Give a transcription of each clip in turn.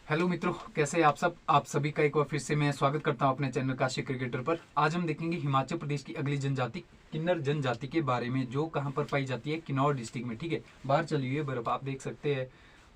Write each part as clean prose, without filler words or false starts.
Hello मित्रों, कैसे हैं आप सब। आप सभी का एक बार फिर से मैं स्वागत करता हूं अपने चैनल काशी क्रिकेटर पर। आज हम देखेंगे हिमाचल प्रदेश की अगली जनजाति किन्नर जनजाति के बारे में, जो कहां पर पाई जाती है, किन्नौर डिस्ट्रिक्ट में। ठीक है, बाहर चली हुई है बर्फ, आप देख सकते हैं,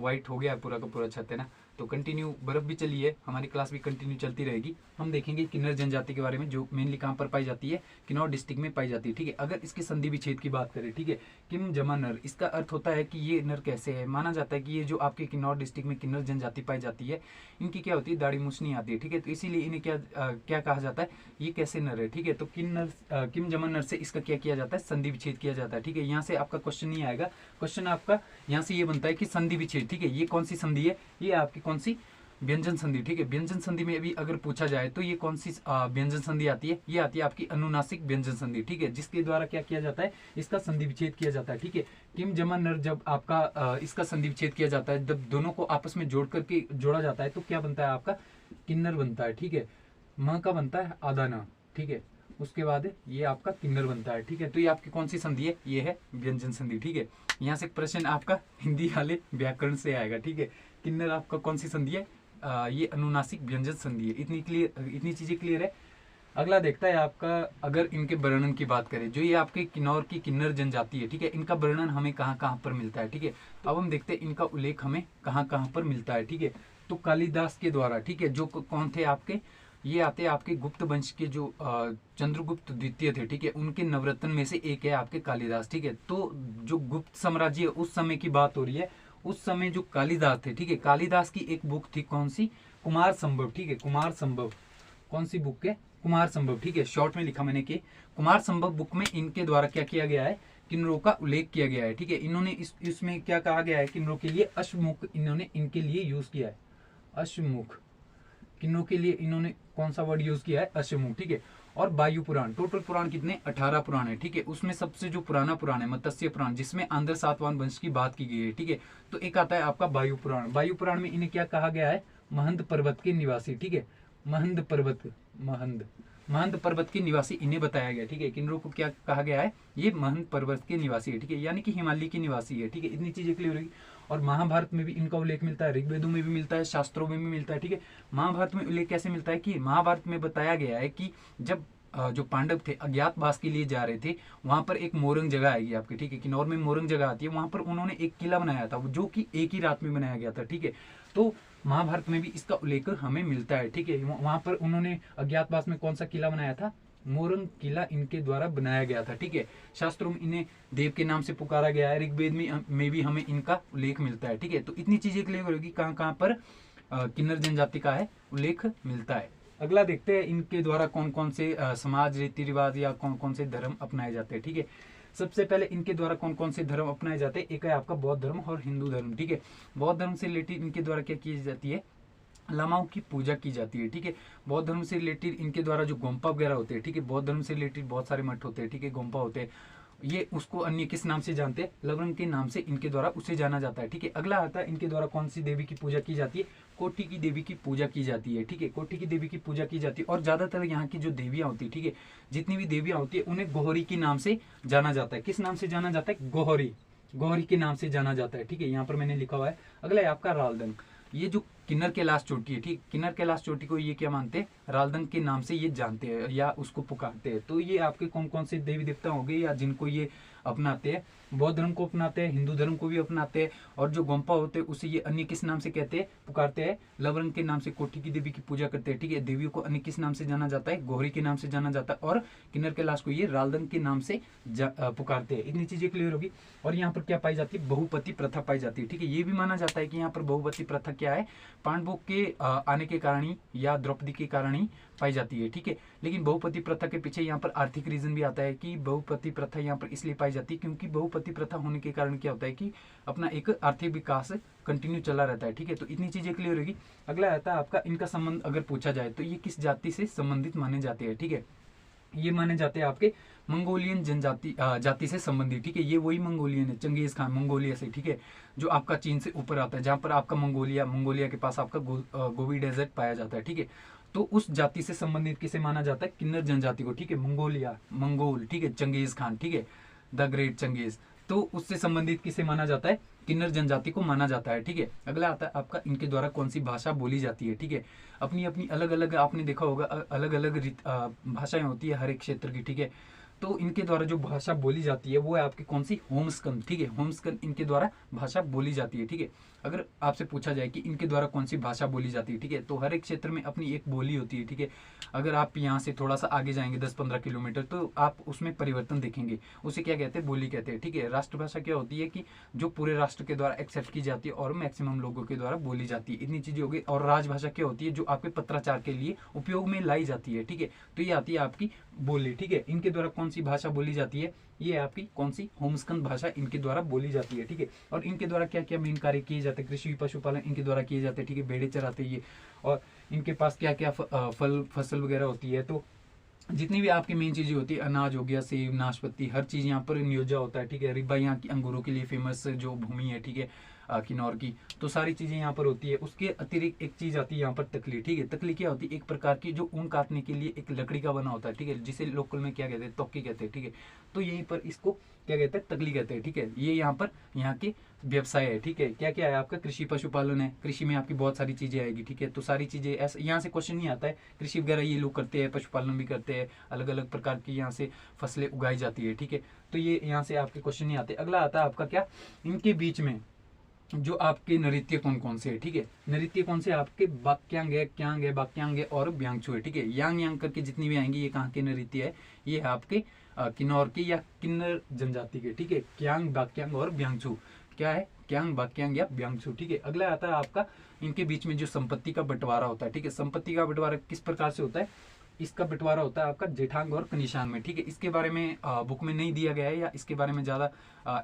व्हाइट हो गया है पूरा का पूरा छत, है ना। तो कंटिन्यू बर्फ भी चली है, हमारी क्लास भी कंटिन्यू चलती रहेगी। हम देखेंगे किन्नर जनजाति के बारे में, जो मेनली कहाँ पर पाई जाती है, किन्नौर डिस्ट्रिक्ट में पाई जाती है। ठीक है, अगर इसके संधि विच्छेद की बात करें, ठीक है, किम जमा नर, इसका अर्थ होता है कि ये नर कैसे है। माना जाता है कि ये जो आपके किन्नौर डिस्ट्रिक्ट में किन्नर जनजाति पाई जाती है, इनकी क्या होती है, दाढ़ी मूछ नहीं आती है। ठीक है, तो इसीलिए इन्हें क्या कहा जाता है, ये कैसे नर है। ठीक है, तो किम जमा नर से इसका क्या किया जाता है, संधि विच्छेद किया जाता है। ठीक है, यहाँ से आपका क्वेश्चन नहीं आएगा, क्वेश्चन आपका यहाँ से ये बनता है कि संधि विच्छेद। ठीक है, ये कौन सी संधि है, ये आपकी कौन सी व्यंजन संधि। ठीक है, व्यंजन संधि में भी अगर पूछा जाए तो ये कौन सी व्यंजन संधि आती है, ये आती है आपकी अनुनासिक व्यंजन संधि। ठीक है, जिसके द्वारा क्या किया जाता है, इसका संधि विच्छेद किया जाता है। ठीक है, किम जमा नर, जब आपका इसका संधि विच्छेद किया जाता है, जब दोनों को आपस में जोड़ करके जोड़ा जाता है, तो क्या बनता है, आपका किन्नर बनता है। ठीक है, म का बनता है आधा न। ठीक है, उसके बाद ये आपका किन्नर बनता है। ठीक है, तो ये आपकी कौन सी संधि है, ये है व्यंजन संधि। ठीक है, यहाँ से प्रश्न आपका हिंदी वाले व्याकरण से आएगा। ठीक है, किन्नर आपका कौन सी संधि है, ये अनुनासिक व्यंजन संधि है। इतनी चीजें क्लियर है। अगला देखता है आपका, अगर इनके वर्णन की बात करें, जो ये आपके किन्नौर की किन्नर जनजाति है, ठीक है, इनका वर्णन हमें कहाँ कहाँ पर मिलता है। ठीक है, अब हम देखते हैं इनका उल्लेख हमें कहाँ कहाँ पर मिलता है। ठीक है, तो कालिदास के द्वारा, ठीक है, जो कौन थे आपके, ये आते हैं आपके गुप्त वंश के जो चंद्रगुप्त द्वितीय थे। ठीक है, उनके नवरत्न में से एक है आपके कालिदास। ठीक है, तो जो गुप्त साम्राज्य उस समय की बात हो रही है, उस समय जो कालिदास थे, ठीक है, कालिदास की एक बुक थी, कौन सी, कुमार संभव। ठीक है, कुमार संभव, कौन सी बुक है, कुमार संभव। ठीक है, शॉर्ट में लिखा मैंने कि कुमार संभव बुक में इनके द्वारा क्या किया गया है, किन्नरों का उल्लेख किया गया है। ठीक है, इन्होंने इसमें क्या कहा गया है, किन्नरों के लिए अश्वमुख इन्होंने इनके लिए यूज किया है। अश्वमुख, किन्नरों के लिए इन्होंने कौन सा वर्ड यूज किया है, अश्वमुख। ठीक है, और वायु पुराण, टोटल पुराण कितने, 18 पुराण है। ठीक है, उसमें सबसे जो पुराना पुराण है मत्स्य पुराण, जिसमें आंध्र सातवाहन वंश की बात की गई है। ठीक है, तो एक आता है आपका वायु पुराण। वायु पुराण में इन्हें क्या कहा गया है, महंद पर्वत के निवासी। ठीक है, महंद पर्वत, महंद पर्वत के निवासी इन्हें बताया गया। ठीक है, किन्नरों को क्या कहा गया है, ये महंद पर्वत के निवासी है। ठीक है, यानी कि हिमालय के निवासी है। ठीक है, इतनी चीजें क्लियर होगी। और महाभारत में भी इनका उल्लेख मिलता है, ऋग्वेदों में भी मिलता है, शास्त्रों में भी मिलता है। ठीक है, महाभारत में उल्लेख कैसे मिलता है कि महाभारत में बताया गया है कि जब जो पांडव थे अज्ञातवास के लिए जा रहे थे, वहां पर एक मोरंग जगह आएगी आपकी। ठीक है, किन्नौर में मोरंग जगह आती है, वहां पर उन्होंने एक किला बनाया था, जो कि एक ही रात में बनाया गया था। ठीक है, तो महाभारत में भी इसका उल्लेख हमें मिलता है। ठीक है, वहां पर उन्होंने अज्ञातवास में कौन सा किला बनाया था, मोरंग किला इनके द्वारा बनाया गया था। ठीक है, शास्त्रों में इन्हें देव के नाम से पुकारा गया है, ऋग्वेद में भी हमें इनका उल्लेख मिलता है। ठीक है, तो इतनी चीजें क्लियर होगी कहाँ कहाँ पर किन्नर जनजाति का है उल्लेख मिलता है। अगला देखते हैं इनके द्वारा कौन कौन से समाज, रीति रिवाज या कौन कौन से धर्म अपनाए जाते हैं। ठीक है, सबसे पहले इनके द्वारा कौन कौन से धर्म अपनाए जाते हैं, एक है आपका बौद्ध धर्म और हिंदू धर्म। ठीक है, बौद्ध धर्म से रिलेटेड इनके द्वारा क्या की जाती है, लामाओं की पूजा की जाती है। ठीक है, बौद्ध धर्म से रिलेटेड इनके द्वारा जो गोम्पा वगैरह होते हैं, ठीक है, बौद्ध धर्म से रिलेटेड बहुत सारे मठ होते हैं। ठीक है, गोम्पा होते हैं, ये उसको अन्य किस नाम से जानते हैं, लवरंग के नाम से इनके द्वारा उसे जाना जाता है। ठीक है, अगला आता है इनके द्वारा कौन सी देवी की पूजा की जाती है, कोटि की देवी की पूजा की जाती है। ठीक है, कोटि की देवी की पूजा की जाती है, और ज्यादातर यहाँ की जो देवियां होती है, ठीक है, जितनी भी देवियां होती है उन्हें गोहरी के नाम से जाना जाता है। किस नाम से जाना जाता है, गोहरी, गोहरी के नाम से जाना जाता है। ठीक है, यहाँ पर मैंने लिखा हुआ है। अगला है आपका रालदंग, ये जो किन्नर कैलाश चोटी है, ठीक, किन्नर कैलाश चोटी को ये क्या मानते हैं, रालदंग के नाम से ये जानते हैं या उसको पुकारते हैं। तो ये आपके कौन कौन से देवी देवता होंगे या जिनको ये अपनाते हैं, बौद्ध धर्म को अपनाते हैं, हिंदू धर्म को भी अपनाते हैं, और जो गोम्पा होते हैं उसे ये अन्य किस नाम से कहते हैं, पुकारते हैं, लवरंग के नाम से कोटि की देवी की पूजा करते हैं। ठीक है, देवियों को अन्य किस नाम से जाना जाता है, गोहरी के नाम से जाना जाता है, और किन्नर कैलाश को ये रालदंग के नाम से पुकारते हैं। इतनी चीजें क्लियर होगी। और यहाँ पर क्या पाई जाती है, बहुपति प्रथा पाई जाती है। ठीक है, ये भी माना जाता है कि यहाँ पर बहुपति प्रथा क्या है, पांडवों के आने के कारण ही या द्रौपदी के कारण ही पाई जाती है। ठीक है, लेकिन बहुपति प्रथा के पीछे यहाँ पर आर्थिक रीजन भी आता है कि बहुपति प्रथा यहाँ पर इसलिए पाई जाती है क्योंकि बहुपति प्रथा होने के कारण क्या होता है कि अपना एक आर्थिक विकास कंटिन्यू चला रहता है। ठीक है, तो इतनी चीजें क्लियर होगी। अगला आता है आपका इनका संबंध अगर पूछा जाए तो ये किस जाति से संबंधित माने जाते हैं। ठीक है, ये माने जाते हैं आपके मंगोलियन जनजाति जाति से संबंधित। ठीक है, ये वही मंगोलियन है, चंगेज खान मंगोलिया से। ठीक है, जो आपका चीन से ऊपर आता है, जहां पर आपका मंगोलिया के पास आपका गोबी डेजर्ट पाया जाता है। ठीक है, तो उस जाति से संबंधित किसे माना जाता है, किन्नर जनजाति को। ठीक है, मंगोल, ठीक है, चंगेज खान, ठीक है, द ग्रेट चंगेज, तो उससे संबंधित किसे माना जाता है, किन्नर जनजाति को माना जाता है। ठीक है, अगला आता है आपका इनके द्वारा कौन सी भाषा बोली जाती है। ठीक है, अपनी अपनी अलग अलग आपने देखा होगा अलग अलग भाषाएं होती है हर एक क्षेत्र की। ठीक है, तो इनके द्वारा जो भाषा बोली जाती है वो है आपकी कौन सी, होमस्कंद। ठीक है, होमस्कंद इनके द्वारा भाषा बोली जाती है। ठीक है, अगर आपसे पूछा जाए कि इनके द्वारा कौन सी भाषा बोली जाती है, ठीक है, तो हर एक क्षेत्र में अपनी एक बोली होती है। ठीक है, अगर आप यहाँ से थोड़ा सा आगे जाएंगे 10-15 किलोमीटर तो आप उसमें परिवर्तन देखेंगे, उसे क्या कहते हैं, बोली कहते हैं। ठीक है, राष्ट्रभाषा क्या होती है कि जो पूरे राष्ट्र के द्वारा एक्सेप्ट की जाती है और मैक्सिमम लोगों के द्वारा बोली जाती है, इतनी चीजें हो गई। और राजभाषा क्या होती है, जो आपके पत्राचार के लिए उपयोग में लाई जाती है। ठीक है, तो ये आती है आपकी बोली। ठीक है, इनके द्वारा कौन सी भाषा बोली जाती है, ये आपकी कौन सी, होमस्कंद भाषा इनके द्वारा बोली जाती है। ठीक है, और इनके द्वारा क्या क्या मेन कार्य किए जाते हैं, कृषि पशुपालन इनके द्वारा किए जाते हैं। ठीक है, भेड़े चराते हैं ये, और इनके पास क्या क्या फल फसल वगैरह होती है। तो जितनी भी आपकी मेन चीजें होती है, अनाज हो गया, सेब, नाशपाती, हर चीज यहाँ पर नियोजा होता है। ठीक है, रिब्बा यहाँ की अंगूरों के लिए फेमस जो भूमि है, ठीक है, किन्नौर की, तो सारी चीजें यहाँ पर होती है। उसके अतिरिक्त एक चीज आती है यहाँ पर तकली। ठीक है, तकली क्या होती है, एक प्रकार की जो ऊन काटने के लिए एक लकड़ी का बना होता है। ठीक है, जिसे लोकल में क्या कहते हैं, तोक्की कहते हैं। ठीक है, तो यहीं पर इसको क्या कहते हैं, तकली कहते हैं। ठीक है, ये यहाँ पर यहाँ के व्यवसाय है। ठीक है, क्या क्या है आपका, कृषि पशुपालन है, कृषि में आपकी बहुत सारी चीजें आएगी। ठीक है, तो सारी चीजें ऐसे यहाँ से क्वेश्चन नहीं आता है, कृषि वगैरह ये लोग करते हैं, पशुपालन भी करते हैं, अलग अलग प्रकार की यहाँ से फसलें उगाई जाती है। ठीक है, तो ये यहाँ से आपके क्वेश्चन नहीं आते। अगला आता है आपका क्या, इनके बीच में जो आपके नृत्य कौन कौन से है। ठीक है, नृत्य कौन से आपके, बाक्यांग है, क्यांग है, बाक्यांग है और ब्यांगचू है। ठीक है, यांग यांग करके जितनी भी आएंगी ये कहाँ के नृत्य है, ये है आपके किन्नौर के या किन्नर जनजाति के। ठीक है, क्यांग, बाक्यांग और ब्यांगचू, क्या है, क्यांग, बाक्यांग या ब्यांगचू। ठीक है, अगला आता है आपका इनके बीच में जो संपत्ति का बंटवारा होता है। ठीक है, संपत्ति का बंटवारा किस प्रकार से होता है, इसका बंटवारा होता है आपका जेठांग और कनिशांग में। ठीक है, इसके बारे में बुक में नहीं दिया गया है या इसके बारे में ज़्यादा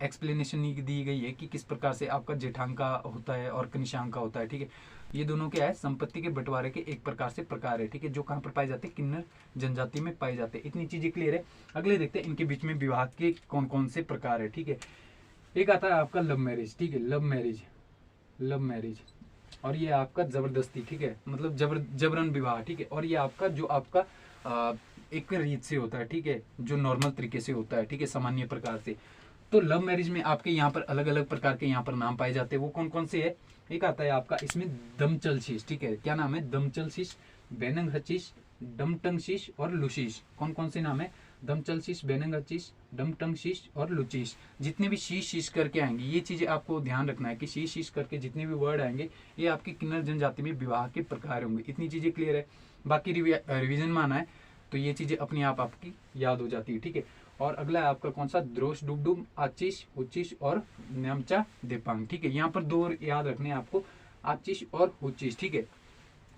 एक्सप्लेनेशन नहीं दी गई है कि किस प्रकार से आपका जेठांग का होता है और कनिशांग का होता है। ठीक है, ये दोनों क्या है, संपत्ति के बंटवारे के एक प्रकार से प्रकार है। ठीक है, जो कहाँ पर पाए जाते हैं, किन्नर जनजाति में पाए जाते हैं। इतनी चीजें क्लियर है। अगले देखते हैं इनके बीच में विवाह के कौन कौन से प्रकार है। ठीक है, एक आता है आपका लव मैरिज। ठीक है, लव मैरिज, लव मैरिज, और ये आपका जबरदस्ती। ठीक है, मतलब जबरन विवाह। ठीक है, और ये आपका जो आपका एक रीत से होता है। ठीक है, जो नॉर्मल तरीके से होता है। ठीक है, सामान्य प्रकार से। तो लव मैरिज में आपके यहाँ पर अलग अलग प्रकार के यहाँ पर नाम पाए जाते हैं। वो कौन कौन से है, एक आता है आपका इसमें दमचल शीश। ठीक है, क्या नाम है, दमचल शीश, बेनंग हचीश, डमटंग शीश और लुशीश। कौन कौन से नाम है, दमचल शीश, बेनंग हचीश, डमटंग शीश और लुचीश। जितने भी शीश शीश करके आएंगे, ये चीजें आपको ध्यान रखना है कि शीश शीश करके जितने भी वर्ड आएंगे ये आपकी किन्नर जनजाति में विवाह के प्रकार होंगे। इतनी चीजें क्लियर है। बाकी रिवीजन माना है तो ये चीजें अपने आप आपकी याद हो जाती है। ठीक है, और अगला है आपका कौन सा, द्रोश डुबडुम, आचिश, हुचिश और न्यामचा देपांग। ठीक है, यहाँ पर दो याद रखने हैं आपको, आचिश और हुचिश। ठीक है,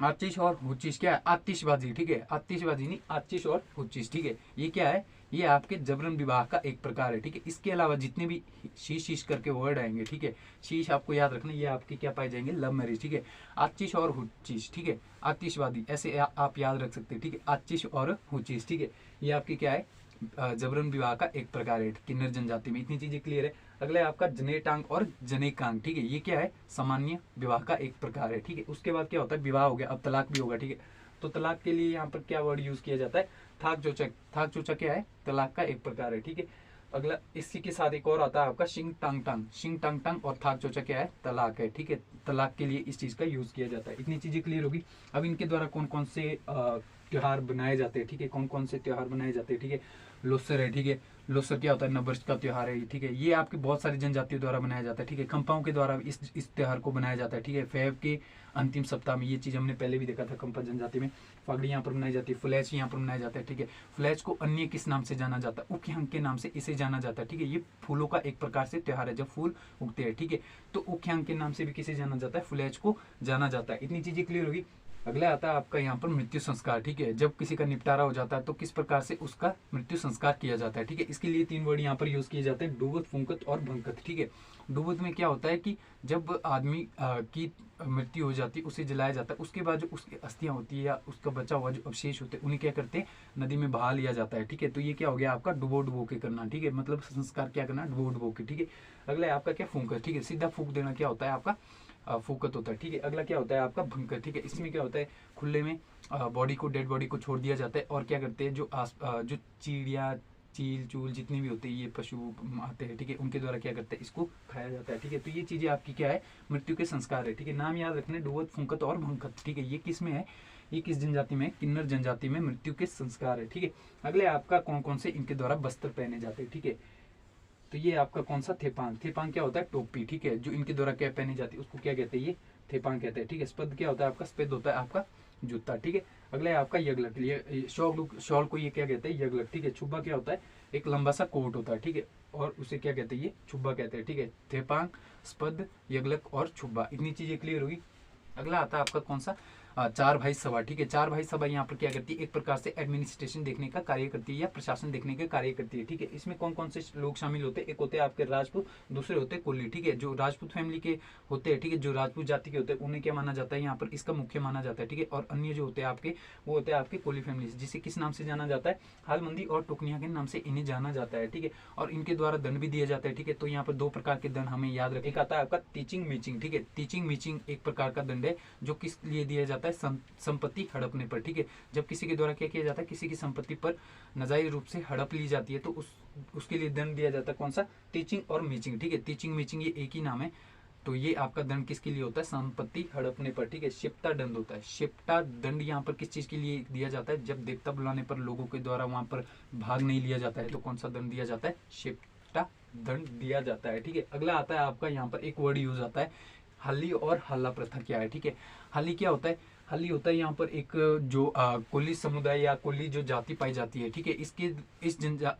आतिश और हुचिश क्या है, आतिशबाजी। ठीक है, आतिशबाजी नहीं, आतिश और हुचिश। ठीक है, ये क्या है, ये आपके जबरन विवाह का एक प्रकार है। ठीक है, इसके अलावा जितने भी शीश शीश करके वर्ड आएंगे, ठीक है, शीश आपको याद रखना, ये आपके क्या पाए जाएंगे, लव मैरिज। ठीक है, आतिश और हुचिश। ठीक है, आतिशबाजी ऐसे आप याद रख सकते हैं। ठीक है, आतिश और हुचिश। ठीक है, ये आपकी क्या है, जबरन विवाह का एक प्रकार है किन्नर जनजाति में। इतनी चीजें क्लियर है। अगला है आपका जनेटांग और जनेकांग। ठीक है, ये क्या है, सामान्य विवाह का एक प्रकार है। ठीक है, उसके बाद क्या होता है, विवाह हो गया, अब तलाक भी होगा। ठीक है, तो तलाक के लिए यहाँ पर क्या वर्ड यूज किया जाता है, थाक चोचक। थाक चोचक क्या है, तलाक का एक प्रकार है। ठीक है, अगला इसी के साथ एक और आता है आपका शिंग टांग टांग। शिंग टांग टांग और थाक चोचक क्या है, तलाक है। ठीक है, तलाक के लिए इस चीज का यूज किया जाता है। इतनी चीजें क्लियर होगी। अब इनके द्वारा कौन कौन से त्योहार बनाए जाते हैं। ठीक है, कौन कौन से त्योहार बनाए जाते हैं। ठीक है, लोसर है। ठीक है, लोसर क्या होता है, नववर्ष का त्योहार है। ठीक है, ये आपकी बहुत सारी जनजातियों द्वारा बनाया जाता है। ठीक है, खंपाओं के द्वारा इस त्योहार को बनाया जाता है। ठीक है, फेब के अंतिम सप्ताह में, ये चीज हमने पहले भी देखा था, खंपा जनजाति में फागड़ी यहाँ पर मनाई जाती है, फ्लैच यहाँ पर मनाया जाता है। ठीक है, फ्लैच को अन्य किस नाम से जाना जाता है, उख्यांग के नाम से इसे जाना जाता है। ठीक है, ये फूलों का एक प्रकार से त्योहार है, जब फूल उगते हैं। ठीक है, तो उख्यांग के नाम से भी किसे जाना जाता है, फ्लैच को जाना जाता है। इतनी चीजें क्लियर होगी। अगला आता है आपका यहाँ पर मृत्यु संस्कार। ठीक है, जब किसी का निपटारा हो जाता है तो किस प्रकार से उसका मृत्यु संस्कार किया जाता है। ठीक है, इसके लिए 3 वर्ड यहाँ पर यूज किए जाते हैं, डूबत, फुंकत और भंकत। ठीक है, डूबत में क्या होता है कि जब आदमी की मृत्यु हो जाती है उसे जलाया जाता है, उसके बाद जो उसकी अस्थियां होती है या उसका बचा हुआ जो अवशेष होते हैं उन्हें क्या करते हैं, नदी में बहा लिया जाता है। ठीक है, तो ये क्या हो गया आपका, डुबो डुबो के करना। ठीक है, मतलब संस्कार क्या करना, डुबो डुबो के। ठीक है, अगला है आपका क्या, फूंकत। ठीक है, सीधा फूंक देना क्या होता है आपका, फूकत होता है। ठीक है, अगला क्या होता है आपका, भंकर। ठीक है, इसमें क्या होता है, खुले में बॉडी को, डेड बॉडी को छोड़ दिया जाता है और क्या करते हैं, जो चिड़िया चील चूल जितनी भी होते हैं ये पशु आते हैं, ठीक है, उनके द्वारा क्या करते हैं, इसको खाया जाता है, ठीक है। तो ये चीजें आपकी क्या है, मृत्यु के संस्कार है, ठीक है। नाम याद रखने, डुवत, फुंकत और भंकत, ठीक है। ये किस में है, ये किस जनजाति में, किन्नर जनजाति में मृत्यु के संस्कार है, ठीक है। अगले आपका कौन कौन से इनके द्वारा वस्त्र पहने जाते हैं, ठीक है। तो ये आपका कौन सा, थेपांग। थेपांग क्या होता है, टोपी, ठीक है, जो इनके द्वारा क्या पहनी जाती है उसको क्या कहते हैं, ये थेपांग कहते हैं, ठीक है। स्पद क्या होता है आपका, स्पेद होता है आपका जूता, ठीक है। अगला है आपका यगलक, ये शॉल को ये क्या कहते हैं, यगलक, ठीक है। छुब्बा क्या होता है, एक लंबा सा कोट होता है, ठीक है, और उसे क्या कहते हैं, ये छुब्बा कहते हैं, ठीक है। थेपांग, स्पद, यगलक और छुब्बा, इतनी चीजें क्लियर होगी। अगला आता है आपका कौन सा, चार भाई सभा, ठीक है। चार भाई सभा यहाँ पर क्या करती है, एक प्रकार से एडमिनिस्ट्रेशन देखने का कार्य करती है या प्रशासन देखने का कार्य करती है, ठीक है। इसमें कौन कौन से लोग शामिल होते हैं, एक होते हैं आपके राजपूत, दूसरे होते हैं कुली, ठीक है। जो राजपूत फैमिली के होते हैं, ठीक है, जो राजपूत जाति के होते हैं उन्हें क्या माना जाता है, यहाँ पर इसका मुख्य माना जाता है, ठीक है। और अन्य जो होते हैं आपके, वो होते हैं आपके कुली फैमिली, जिसे किस नाम से जाना जाता है, हालमंदी और टुकनिया के नाम से इन्हें जाना जाता है, ठीक है। और इनके द्वारा दंड भी दिया जाता है, ठीक है। तो यहाँ पर दो प्रकार के दंड हमें याद रखें, एक आता है आपका टीचिंग मीचिंग, ठीक है। टीचिंग मीचिंग एक प्रकार का दंड है जो किस लिए दिया जाता है, संपत्ति हड़पने पर, ठीक है। जब किसी के द्वारा क्या किया जाता है, किसी की संपत्ति पर नाजायज रूप से हड़प ली जाती है तो उसके लिए दंड दिया जाता है, कौन सा, टीचिंग और मीचिंग, ठीक है। टीचिंग मीचिंग ये एक ही नाम है। तो ये आपका दंड किसके लिए होता है, संपत्ति हड़पने पर, ठीक है। शिप्ता दंड होता है। शिप्ता दंड यहाँ पर किस चीज के लिए दिया जाता है, जब देवता बुलाने पर लोगों के द्वारा वहां पर भाग नहीं लिया जाता है तो कौन सा दंड दिया जाता है, शिप्ता दंड दिया जाता है, ठीक है। अगला आता है आपका, यहाँ पर एक वर्ड यूज आता है, हल्ली और हल्ला प्रथा क्या है, ठीक है। हल्ली क्या होता है, हल्ली होता है यहाँ पर एक जो कोली समुदाय या कोली जो जाति पाई जाती है, ठीक है।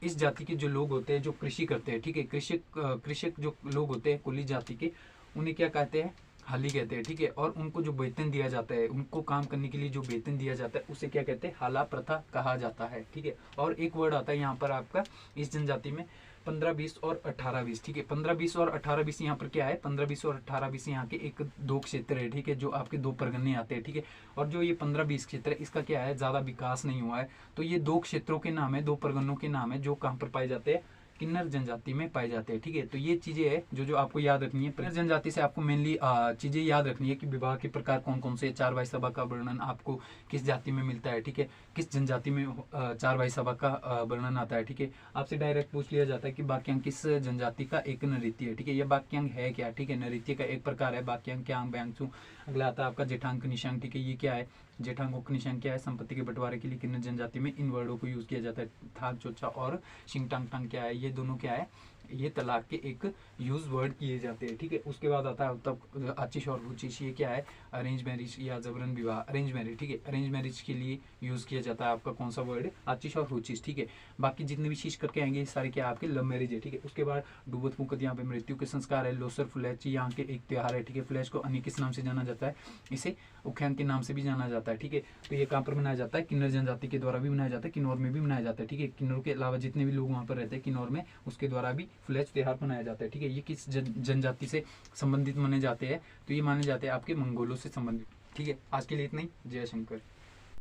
इस जाति के जो लोग होते हैं जो कृषि करते हैं, ठीक है, कृषक जो लोग होते हैं कोली जाति के, उन्हें क्या कहते हैं, हल्ली कहते हैं, ठीक है। और उनको जो वेतन दिया जाता है, उनको काम करने के लिए जो वेतन दिया जाता है उसे क्या कहते हैं, हल्ला प्रथा कहा जाता है, ठीक है। और एक वर्ड आता है यहाँ पर आपका इस जनजाति में, 15-20 और 18-20, ठीक है। 15-20 और 18-20 यहाँ पर क्या है, 15-20 और 18-20 यहाँ के एक दो क्षेत्र है, ठीक है, जो आपके दो परगने आते हैं, ठीक है। और जो ये 15-20 क्षेत्र है इसका क्या है, ज्यादा विकास नहीं हुआ है। तो ये दो क्षेत्रों के नाम है, दो परगनों के नाम है जो कहाँ पर पाए जाते हैं, किन्नर जनजाति में पाए जाते हैं, ठीक है। तो ये चीजें है जो आपको याद रखनी है। किन्नर जनजाति से आपको मेनली चीजें याद रखनी है कि विवाह के प्रकार कौन कौन से, चार भाई सभा का वर्णन आपको किस जाति में मिलता है, ठीक है, किस जनजाति में चार भाई सभा का वर्णन आता है, ठीक है। आपसे डायरेक्ट पूछ लिया जाता है कि वाक्यांग किस जनजाति का एक नृत्य है, ठीक है। यह वाक्यांग है क्या, ठीक है, नृत्य का एक प्रकार है वाक्यांग, क्यांग, ब्यांगसू। अगला आता है आपका जेठांग निशांग, ठीक है। ये क्या है, जेठांग उपनिशांग क्या है, संपत्ति के बंटवारे के लिए किन्नर जनजाति में इन वर्डों को यूज किया जाता है। थाक चोचा और शिंगटांग टांग क्या है, ये दोनों क्या है, ये तलाक के एक यूज वर्ड किए जाते हैं, ठीक है। उसके बाद आता है तब आचिश और रुचिश, ये क्या है, अरेंज मैरिज या जबरन विवाह, अरेंज मैरिज, ठीक है। अरेंज मैरिज के लिए यूज किया जाता है आपका कौन सा वर्ड, आचिश और रुचिश, ठीक है। बाकी जितने भी चीज करके आएंगे ये सारे क्या आपके लव मैरिज है, ठीक है। उसके बाद डूबत फूकत यहाँ पे मृत्यु के संस्कार है। लोसर फुलैची यहाँ के एक त्योहार है, ठीक है। फ्लैश को अन्य किस नाम से जाना जाता है, इसे उख्यांग के नाम से भी जाना जाता है, ठीक है। तो ये कहाँ पर मनाया जाता है, किन्नर जनजाति के द्वारा भी मनाया जाता है, किन्नौर में भी मनाया जाता है, ठीक है। किन्नौर के अलावा जितने भी लोग वहाँ पर रहते हैं किन्नौर में, उसके द्वारा भी फ्लैश त्योहार मनाया जाता है, ठीक है। ये किस जनजाति से संबंधित माने जाते हैं, तो ये माने जाते हैं आपके मंगोलों से संबंधित, ठीक है। आज के लिए इतना ही, जय शंकर।